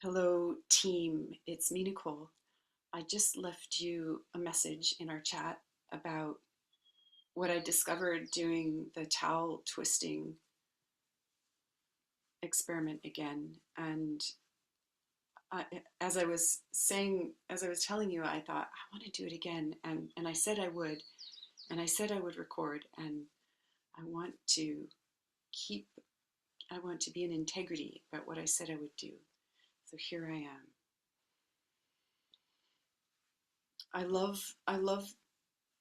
Hello, team. It's me, Nicole. I just left you a message in our chat about what I discovered doing the towel twisting experiment again. And I, as I was telling you, I thought, I want to do it again. And I said I would. And I said I would record. And I want to keep, I want to be in integrity about what I said I would do. So here I am.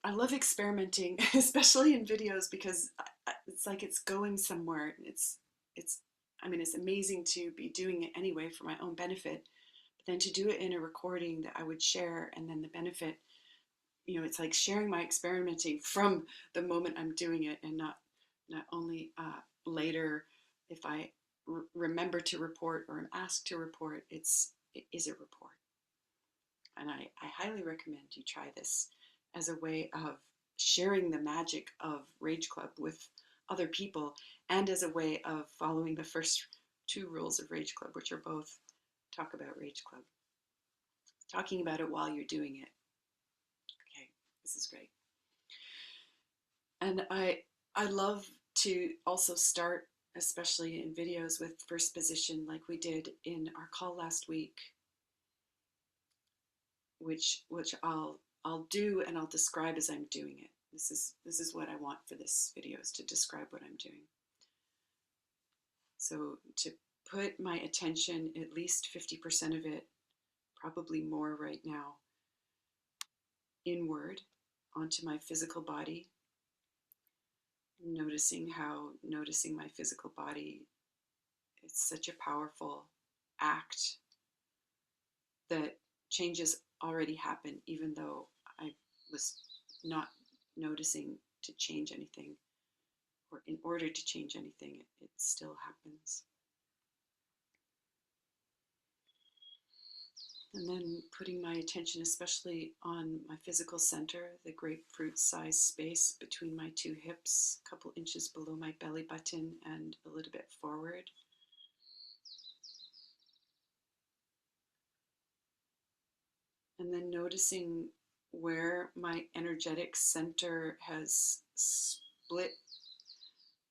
I love experimenting, especially in videos, because it's like it's going somewhere. It's I mean, it's amazing to be doing it anyway for my own benefit, but then to do it in a recording that I would share, and then the benefit, it's like sharing my experimenting from the moment I'm doing it, and not only later if I remember to report or am asked to report. It is a report. And I highly recommend you try this as a way of sharing the magic of Rage Club with other people, and as a way of following the first two rules of Rage Club, which are both talk about Rage Club. Talking about it while you're doing it. Okay, this is great. And I love to also start, especially in videos, with first position like we did in our call last week, which I'll do and I'll describe as I'm doing it. This is what I want for this video, is to describe what I'm doing. So to put my attention, at least 50% of it, probably more right now, inward onto my physical body, noticing my physical body, it's such a powerful act that changes already happen, even though I was not noticing to change anything, or in order to change anything, it still happens. And then putting my attention especially on my physical center, the grapefruit-sized space between my two hips, a couple inches below my belly button and a little bit forward. And then noticing where my energetic center has split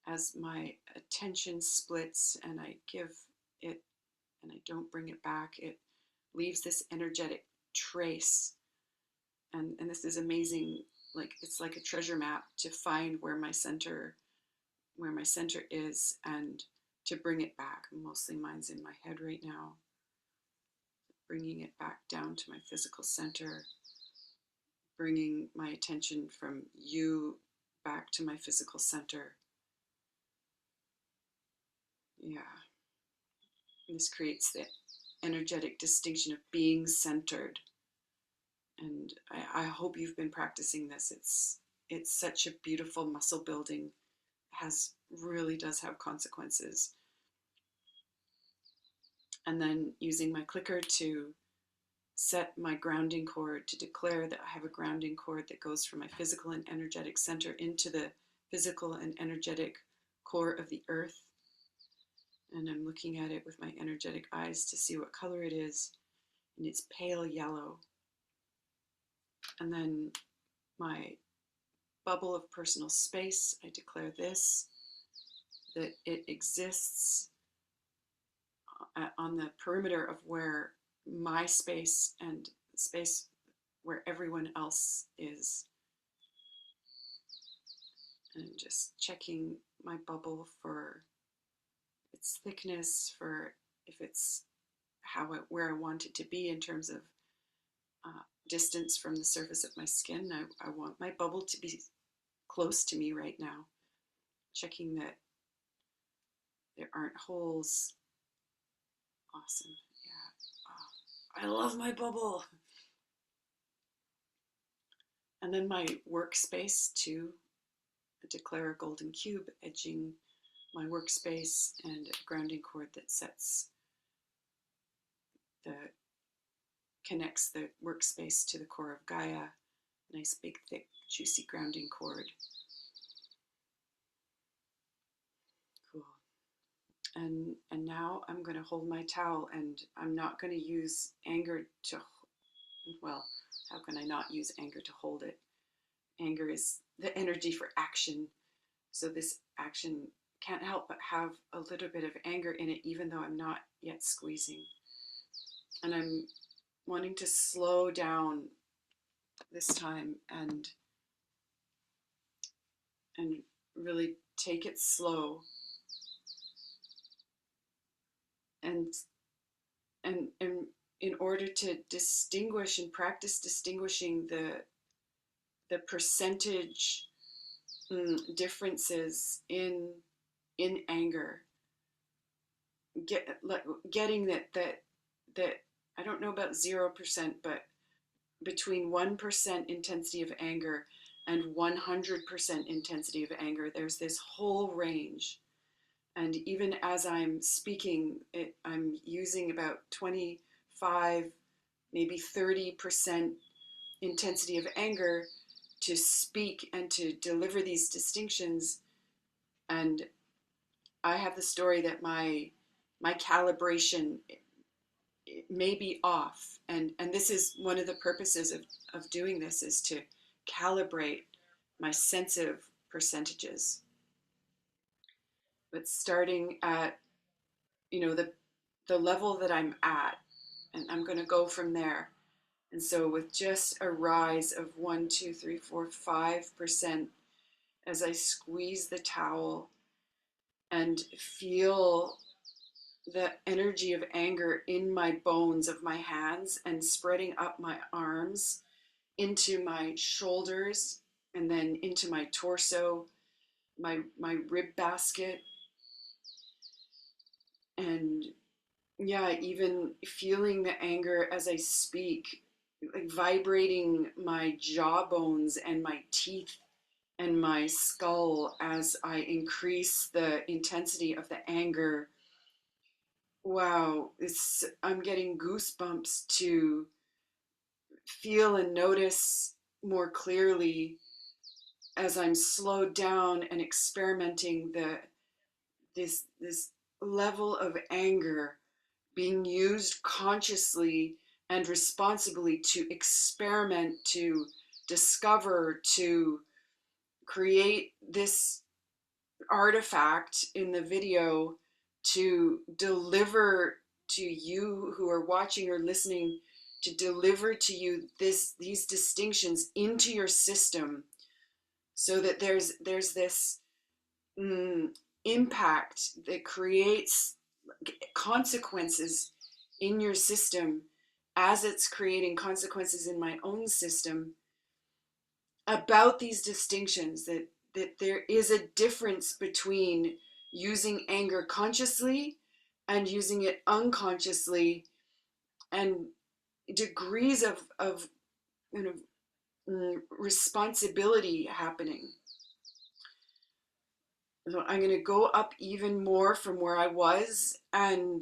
as my attention splits and I give it and I don't bring it back. It leaves this energetic trace. And this is amazing. Like, it's like a treasure map to find where my center is and to bring it back. Mostly mine's in my head right now. Bringing it back down to my physical center, bringing my attention from you back to my physical center. Yeah. And this creates the energetic distinction of being centered. And I hope you've been practicing this. It's such a beautiful muscle building. Really does have consequences. And then using my clicker to set my grounding cord, to declare that I have a grounding cord that goes from my physical and energetic center into the physical and energetic core of the earth. And I'm looking at it with my energetic eyes to see what color it is, and it's pale yellow. And then my bubble of personal space, I declare this, that it exists on the perimeter of where my space and space where everyone else is. And just checking my bubble for its thickness, for if it's where I want it to be in terms of distance from the surface of my skin. I want my bubble to be close to me right now. Checking that there aren't holes. Awesome. Yeah. Oh, I love my bubble. And then my workspace too. I declare a golden cube edging my workspace and a grounding cord that connects the workspace to the core of Gaia. Nice big thick juicy grounding cord. Cool. And now I'm going to hold my towel, and I'm not going to use anger to, well, how can I not use anger to hold it? Anger is the energy for action. So this action can't help but have a little bit of anger in it, even though I'm not yet squeezing. And I'm wanting to slow down this time and really take it slow, and and in order to distinguish and practice distinguishing the percentage differences in anger, getting that I don't know about 0%, but between 1% intensity of anger and 100% intensity of anger, there's this whole range. And even as I'm speaking, I'm using about 25, maybe 30% intensity of anger to speak and to deliver these distinctions. And I have the story that my calibration may be off, and this is one of the purposes of doing this, is to calibrate my sense of percentages, but starting at, the level that I'm at, and I'm going to go from there. And so with just a rise of 1, 2, 3, 4, 5% as I squeeze the towel and feel the energy of anger in my bones of my hands and spreading up my arms into my shoulders and then into my torso, my rib basket, and yeah, even feeling the anger as I speak, like vibrating my jaw bones and my teeth and my skull as I increase the intensity of the anger. Wow, I'm getting goosebumps to feel and notice more clearly as I'm slowed down and experimenting this level of anger being used consciously and responsibly to experiment, to discover, to create this artifact in the video to deliver to you who are watching or listening, to deliver to you these distinctions into your system, so that there's this impact that creates consequences in your system, as it's creating consequences in my own system, about these distinctions, that there is a difference between using anger consciously and using it unconsciously, and degrees of kind of responsibility happening. So I'm going to go up even more from where I was, and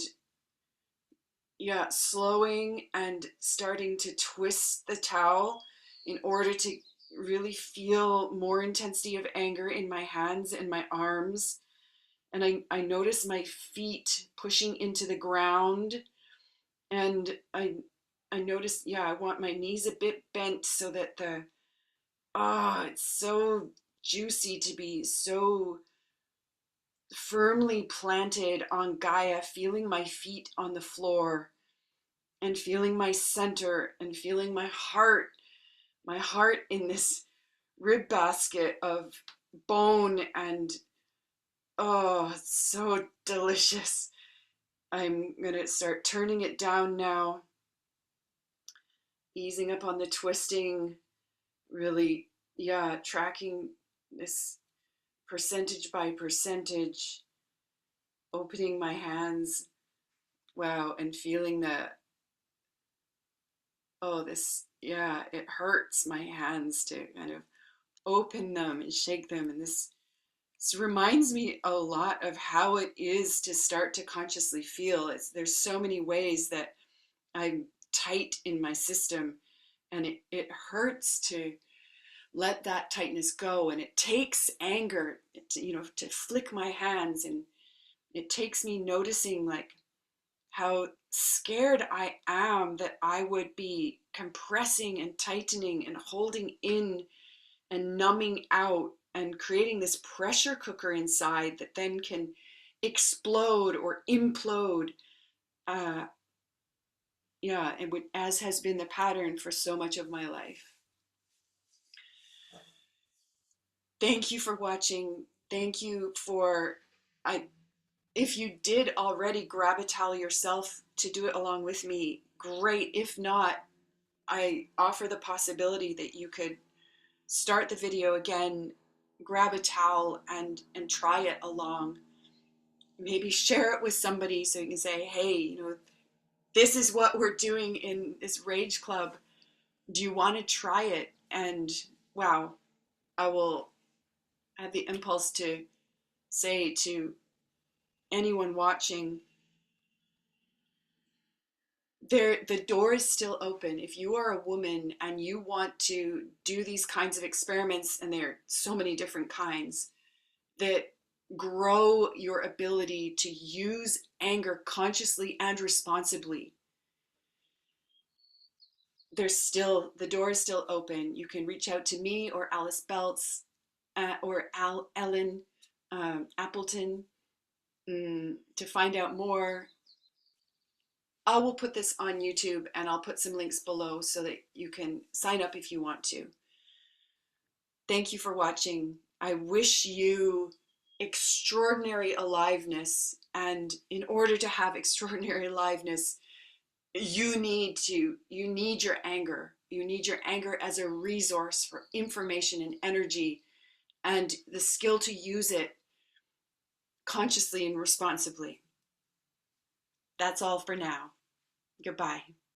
yeah, slowing and starting to twist the towel in order to really feel more intensity of anger in my hands and my arms. And I notice my feet pushing into the ground, and I notice, yeah, I want my knees a bit bent so that it's so juicy to be so firmly planted on Gaia, feeling my feet on the floor and feeling my center and feeling my heart in this rib basket of bone. And oh, it's so delicious. I'm gonna start turning it down now, easing up on the twisting, really, yeah, tracking this percentage by percentage, opening my hands, wow, and feeling yeah, it hurts my hands to kind of open them and shake them. And this reminds me a lot of how it is to start to consciously feel. There's so many ways that I'm tight in my system, and it hurts to let that tightness go. And it takes anger to flick my hands It takes me noticing like how scared I am that I would be compressing and tightening and holding in and numbing out and creating this pressure cooker inside that then can explode or implode. Uh, yeah, and as has been the pattern for so much of my life. Thank you for watching. Thank you for, I, if you did already grab a towel yourself to do it along with me, great. If not, I offer the possibility that you could start the video again, grab a towel and try it along. Maybe share it with somebody so you can say, hey, this is what we're doing in this rage club. Do you want to try it? And wow, I will have the impulse to say to anyone watching, the door is still open. If you are a woman and you want to do these kinds of experiments, and there are so many different kinds that grow your ability to use anger consciously and responsibly, the door is still open. You can reach out to me or Alice Belz, or Ellen Appleton, to find out more. I will put this on YouTube and I'll put some links below so that you can sign up if you want to. Thank you for watching. I wish you extraordinary aliveness, and in order to have extraordinary aliveness, you need your anger. You need your anger as a resource for information and energy, and the skill to use it consciously and responsibly. That's all for now. Goodbye.